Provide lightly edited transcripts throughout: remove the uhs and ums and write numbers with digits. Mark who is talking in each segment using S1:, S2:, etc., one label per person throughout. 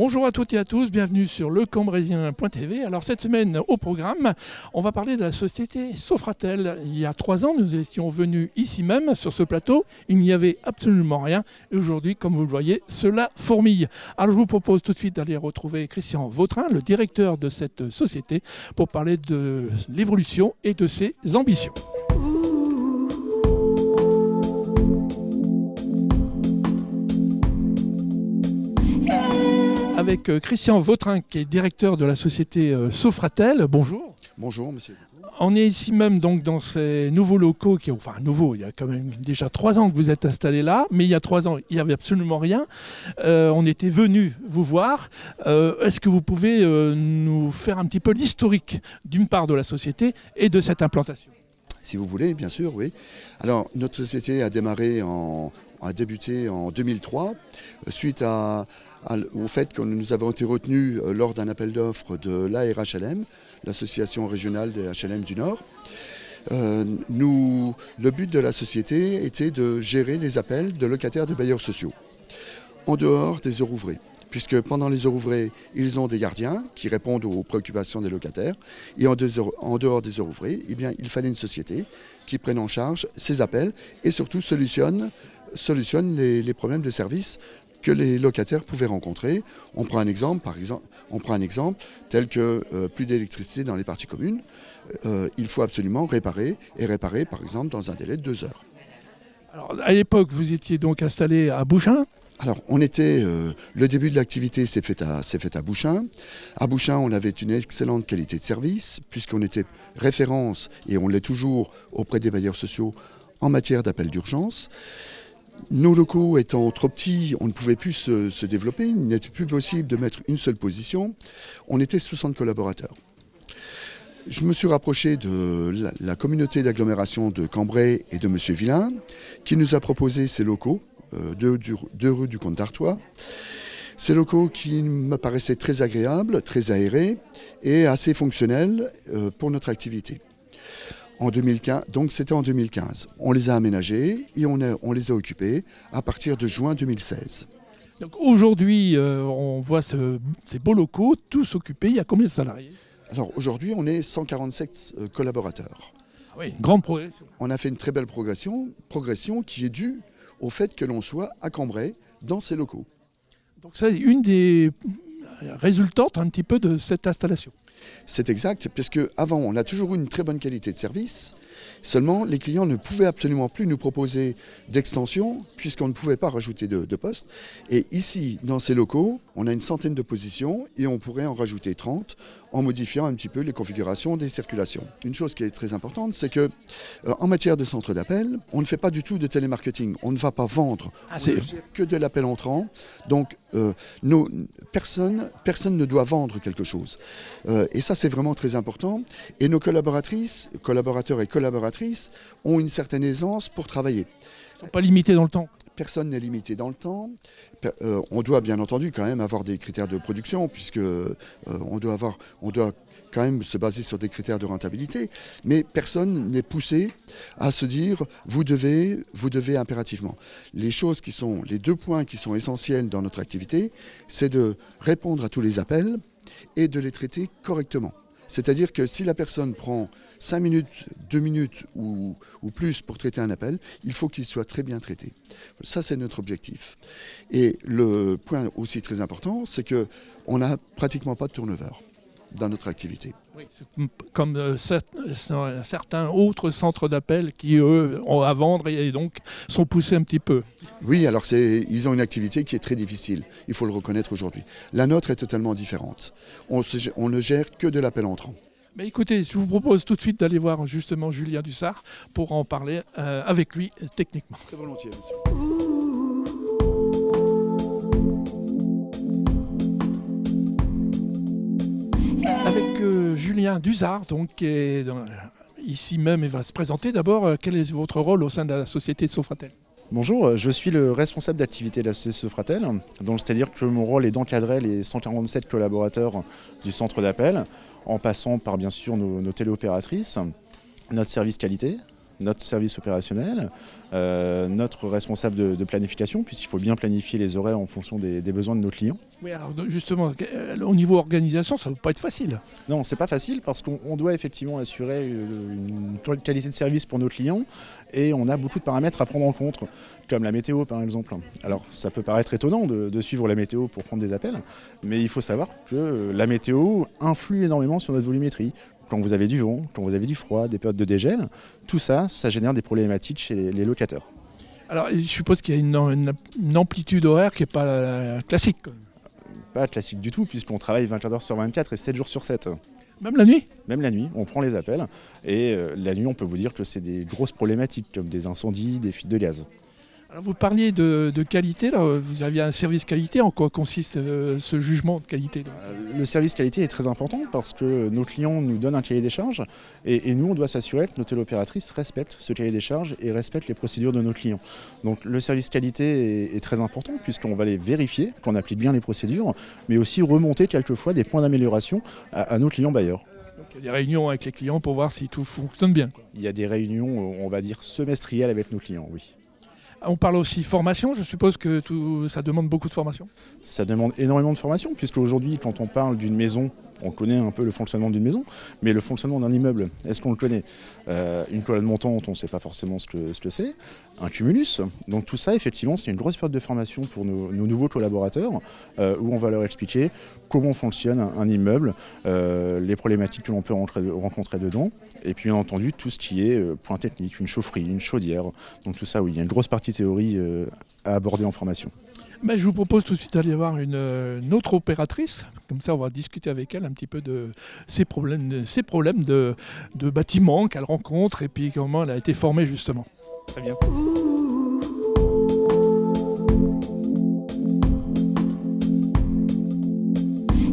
S1: Bonjour à toutes et à tous, bienvenue sur lecambréisien.tv. Alors cette semaine au programme, on va parler de la société Sofratel. Il y a 3 ans, nous étions venus ici même sur ce plateau, il n'y avait absolument rien. Et aujourd'hui, comme vous le voyez, cela fourmille. Alors je vous propose tout de suite d'aller retrouver Christian Vautrin, le directeur de cette société, pour parler de l'évolution et de ses ambitions. Avec Christian Vautrin, qui est directeur de la société Sofratel. Bonjour.
S2: Bonjour, monsieur.
S1: On est ici même donc dans ces nouveaux locaux, enfin nouveaux, il y a quand même déjà 3 ans que vous êtes installés là, mais il y a 3 ans, il n'y avait absolument rien. On était venus vous voir. Est-ce que vous pouvez nous faire un petit peu l'historique d'une part de la société et de cette implantation?
S2: Si vous voulez, bien sûr, oui. Alors, notre société a débuté en 2003, suite au fait que nous avons été retenus lors d'un appel d'offres de l'ARHLM, l'association régionale des HLM du Nord. Le but de la société était de gérer les appels de locataires de bailleurs sociaux, en dehors des heures ouvrées. Puisque pendant les heures ouvrées, ils ont des gardiens qui répondent aux préoccupations des locataires. Et en dehors des heures ouvrées, eh bien, il fallait une société qui prenne en charge ces appels et surtout solutionne les problèmes de service que les locataires pouvaient rencontrer. On prend un exemple, tel que plus d'électricité dans les parties communes. Il faut absolument réparer, par exemple, dans un délai de 2 heures.
S1: Alors, à l'époque, vous étiez donc installé à Bouchain.
S2: Alors, le début de l'activité s'est fait à Bouchain. À Bouchain, on avait une excellente qualité de service, puisqu'on était référence, et on l'est toujours, auprès des bailleurs sociaux en matière d'appel d'urgence. Nos locaux étant trop petits, on ne pouvait plus se développer, il n'était plus possible de mettre une seule position. On était 60 collaborateurs. Je me suis rapproché de la communauté d'agglomération de Cambrai et de M. Villain, qui nous a proposé ces locaux, 2 rue du Comte d'Artois. Ces locaux qui me paraissaient très agréables, très aérés et assez fonctionnels pour notre activité. En 2015, donc c'était en 2015. On les a aménagés et on les a occupés à partir de juin 2016.
S1: Donc aujourd'hui, on voit ces beaux locaux, tous occupés. Il y a combien de salariés?
S2: Alors aujourd'hui, on est 147 collaborateurs.
S1: Ah oui, une grande progression.
S2: On a fait une très belle progression qui est due au fait que l'on soit à Cambrai dans ces locaux.
S1: Donc c'est une des résultantes un petit peu de cette installation.
S2: C'est exact, puisque avant on a toujours eu une très bonne qualité de service, seulement les clients ne pouvaient absolument plus nous proposer d'extension puisqu'on ne pouvait pas rajouter de postes. Et ici, dans ces locaux, on a une centaine de positions et on pourrait en rajouter 30 en modifiant un petit peu les configurations des circulations. Une chose qui est très importante, c'est que en matière de centre d'appel, on ne fait pas du tout de télémarketing, on ne va pas vendre, on ne gère que de l'appel entrant, donc personne ne doit vendre quelque chose. Et ça, c'est vraiment très important. Et nos collaborateurs et collaboratrices ont une certaine aisance pour travailler.
S1: Ils ne sont pas limités dans le temps.
S2: Personne n'est limité dans le temps. On doit bien entendu quand même avoir des critères de production, puisque on doit quand même se baser sur des critères de rentabilité. Mais personne n'est poussé à se dire vous devez impérativement. Les 2 points qui sont essentiels dans notre activité, c'est de répondre à tous les appels et de les traiter correctement. C'est-à-dire que si la personne prend 5 minutes, 2 minutes ou plus pour traiter un appel, il faut qu'il soit très bien traité. Ça, c'est notre objectif. Et le point aussi très important, c'est qu'on n'a pratiquement pas de turnover dans notre activité.
S1: Oui, comme certains autres centres d'appel qui, eux, ont à vendre et donc sont poussés un petit peu.
S2: Oui, alors ils ont une activité qui est très difficile, il faut le reconnaître aujourd'hui. La nôtre est totalement différente. On ne gère que de l'appel entrant.
S1: Mais écoutez, je vous propose tout de suite d'aller voir justement Julien Dussart pour en parler avec lui techniquement.
S2: Très volontiers, monsieur.
S1: Avec Julien Dussart, donc, qui est ici même et va se présenter. D'abord, quel est votre rôle au sein de la société Sofratel?
S3: Bonjour, je suis le responsable d'activité de la société Sofratel, c'est-à-dire que mon rôle est d'encadrer les 147 collaborateurs du centre d'appel, en passant par bien sûr nos téléopératrices, notre service qualité, notre service opérationnel, notre responsable de planification, puisqu'il faut bien planifier les horaires en fonction des besoins de nos clients.
S1: Oui, alors justement, au niveau organisation, ça ne va pas être facile.
S3: Non, c'est pas facile parce qu'on doit effectivement assurer une qualité de service pour nos clients et on a beaucoup de paramètres à prendre en compte, comme la météo par exemple. Alors ça peut paraître étonnant de suivre la météo pour prendre des appels, mais il faut savoir que la météo influe énormément sur notre volumétrie. Quand vous avez du vent, quand vous avez du froid, des périodes de dégel, tout ça, ça génère des problématiques chez les locataires.
S1: Alors je suppose qu'il y a une amplitude horaire qui n'est pas classique.
S3: Pas classique du tout, puisqu'on travaille 24 heures sur 24 et 7 jours sur 7.
S1: Même la nuit?
S3: Même la nuit, on prend les appels. Et la nuit, on peut vous dire que c'est des grosses problématiques, comme des incendies, des fuites de gaz.
S1: Alors vous parliez de qualité, là. Vous aviez un service qualité. En quoi consiste ce jugement de qualité?
S3: Le service qualité est très important parce que nos clients nous donnent un cahier des charges et nous, on doit s'assurer que nos téléopératrices respectent ce cahier des charges et respectent les procédures de nos clients. Donc le service qualité est très important puisqu'on va les vérifier, qu'on applique bien les procédures, mais aussi remonter quelquefois des points d'amélioration à nos clients bailleurs.
S1: Donc, il y a des réunions avec les clients pour voir si tout fonctionne bien, quoi.
S3: Il y a des réunions, on va dire, semestrielles avec nos clients, oui.
S1: On parle aussi formation, je suppose que ça demande beaucoup de formation.
S3: Ça demande énormément de formation, puisque aujourd'hui, quand on parle d'une maison, on connaît un peu le fonctionnement d'une maison, mais le fonctionnement d'un immeuble, est-ce qu'on le connaît? Une colonne montante, on ne sait pas forcément ce que c'est. Un cumulus. Donc tout ça, effectivement, c'est une grosse période de formation pour nos nouveaux collaborateurs, où on va leur expliquer comment fonctionne un immeuble, les problématiques que l'on peut rencontrer dedans, et puis bien entendu, tout ce qui est point technique, une chaufferie, une chaudière. Donc tout ça, oui, il y a une grosse partie théorie à aborder en formation.
S1: Ben, je vous propose tout de suite d'aller voir une autre opératrice. Comme ça, on va discuter avec elle un petit peu de ses problèmes de bâtiment qu'elle rencontre et puis comment elle a été formée justement.
S3: Très bien.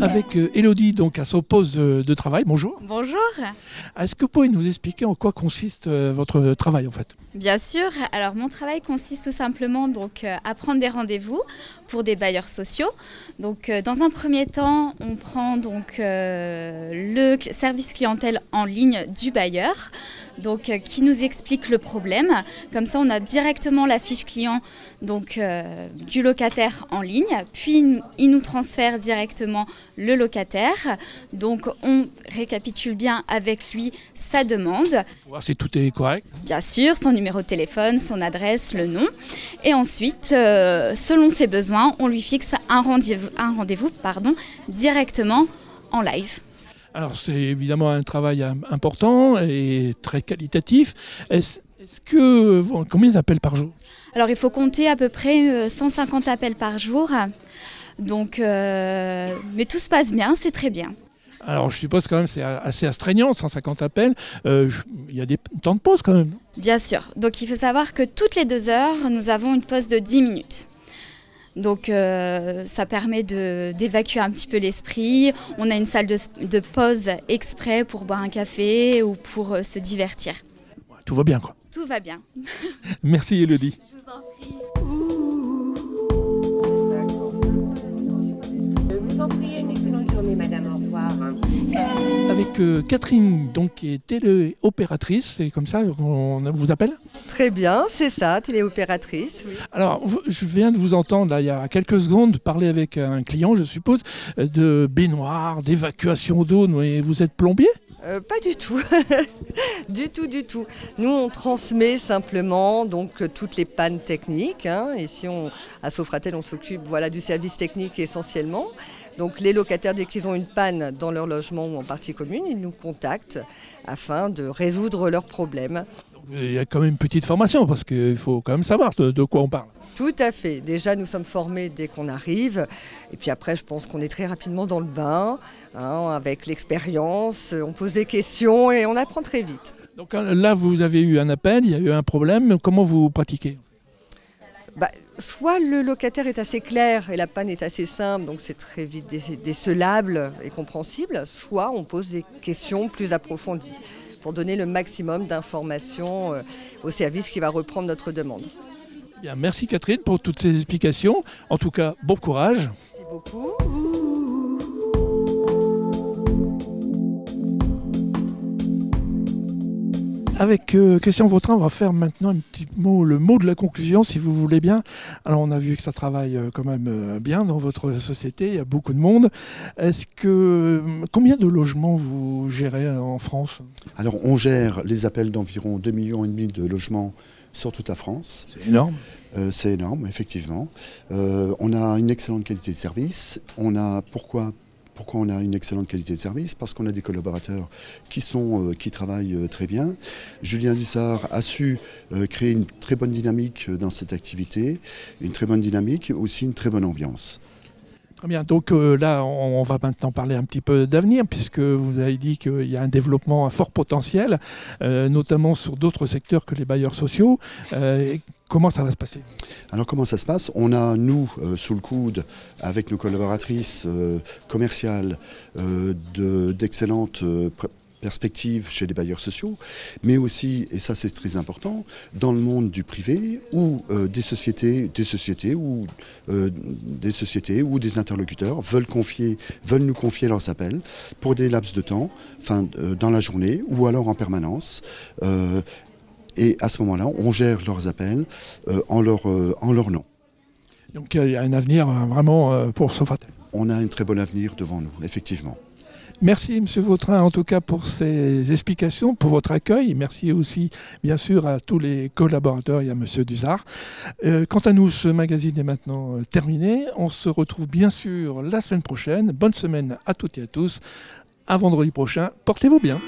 S1: Avec Élodie, donc à son poste de travail. Bonjour.
S4: Bonjour.
S1: Est-ce que vous pouvez nous expliquer en quoi consiste votre travail en fait?
S4: Bien sûr. Alors mon travail consiste tout simplement à prendre des rendez-vous pour des bailleurs sociaux. Donc dans un premier temps, on prend le service clientèle en ligne du bailleur, qui nous explique le problème. Comme ça, on a directement la fiche client du locataire en ligne, puis il nous transfère directement le locataire. Donc on récapitule bien avec lui sa demande.
S1: Pour voir si tout est correct.
S4: Bien sûr, son numéro de téléphone, son adresse, le nom. Et ensuite, selon ses besoins, on lui fixe un rendez-vous directement en live.
S1: Alors c'est évidemment un travail important et très qualitatif. Combien d'appels par jour?
S4: Alors il faut compter à peu près 150 appels par jour. Mais tout se passe bien, c'est très bien.
S1: Alors je suppose quand même c'est assez astreignant, 150 appels. Il y a des temps de pause quand même.
S4: Bien sûr. Donc il faut savoir que toutes les 2 heures, nous avons une pause de 10 minutes. Donc ça permet d'évacuer un petit peu l'esprit. On a une salle de pause exprès pour boire un café ou pour se divertir.
S1: Tout va bien quoi.
S4: Tout va bien.
S1: Merci Élodie.
S4: Je vous en prie.
S5: Je vous en prie, une excellente journée, madame. Au revoir.
S1: Avec Catherine, donc, qui est téléopératrice, c'est comme ça qu'on vous appelle?
S6: Très bien, c'est ça, téléopératrice. Oui.
S1: Alors, je viens de vous entendre, là, il y a quelques secondes, parler avec un client, je suppose, de baignoire, d'évacuation d'eau. Mais vous êtes plombier?
S6: Pas du tout. du tout. Nous, on transmet simplement toutes les pannes techniques. Ici, à Sofratel, on s'occupe du service technique essentiellement. Donc les locataires, dès qu'ils ont une panne dans leur logement ou en partie commune, ils nous contactent afin de résoudre leurs problèmes.
S1: Il y a quand même une petite formation parce qu'il faut quand même savoir de quoi on parle.
S6: Tout à fait. Déjà, nous sommes formés dès qu'on arrive. Et puis après, je pense qu'on est très rapidement dans le bain. Avec l'expérience, on pose des questions et on apprend très vite.
S1: Donc là, vous avez eu un appel, il y a eu un problème. Comment vous pratiquez?
S6: Soit le locataire est assez clair et la panne est assez simple, donc c'est très vite décelable et compréhensible, soit on pose des questions plus approfondies pour donner le maximum d'informations au service qui va reprendre notre demande.
S1: Bien, merci Catherine pour toutes ces explications. En tout cas, bon courage.
S6: Merci beaucoup.
S1: Avec Christian Vautrin, on va faire maintenant le mot de la conclusion, si vous voulez bien. Alors, on a vu que ça travaille quand même bien dans votre société, il y a beaucoup de monde. Combien de logements vous gérez en France?
S2: Alors, on gère les appels d'environ 2,5 millions de logements sur toute la France.
S1: C'est énorme.
S2: C'est énorme, effectivement. On a une excellente qualité de service. Pourquoi on a une excellente qualité de service? Parce qu'on a des collaborateurs qui travaillent très bien. Julien Dussard a su créer une très bonne dynamique dans cette activité, une très bonne dynamique, aussi une très bonne ambiance.
S1: Très bien, donc là on va maintenant parler un petit peu d'avenir, puisque vous avez dit qu'il y a un développement à fort potentiel, notamment sur d'autres secteurs que les bailleurs sociaux. Comment ça va se passer?
S2: Alors comment ça se passe? On a, nous, sous le coude, avec nos collaboratrices commerciales, d'excellentes perspectives chez les bailleurs sociaux, mais aussi, et ça c'est très important, dans le monde du privé ou des sociétés ou des interlocuteurs veulent nous confier leurs appels pour des laps de temps, dans la journée ou alors en permanence. Et à ce moment-là, on gère leurs appels en leur nom.
S1: Donc il y a un avenir vraiment pour Sopratel.
S2: On a un très bon avenir devant nous, effectivement.
S1: Merci M. Vautrin en tout cas pour ces explications, pour votre accueil. Merci aussi bien sûr à tous les collaborateurs et à M. Dussard. Quant à nous, ce magazine est maintenant terminé. On se retrouve bien sûr la semaine prochaine. Bonne semaine à toutes et à tous. À vendredi prochain. Portez-vous bien.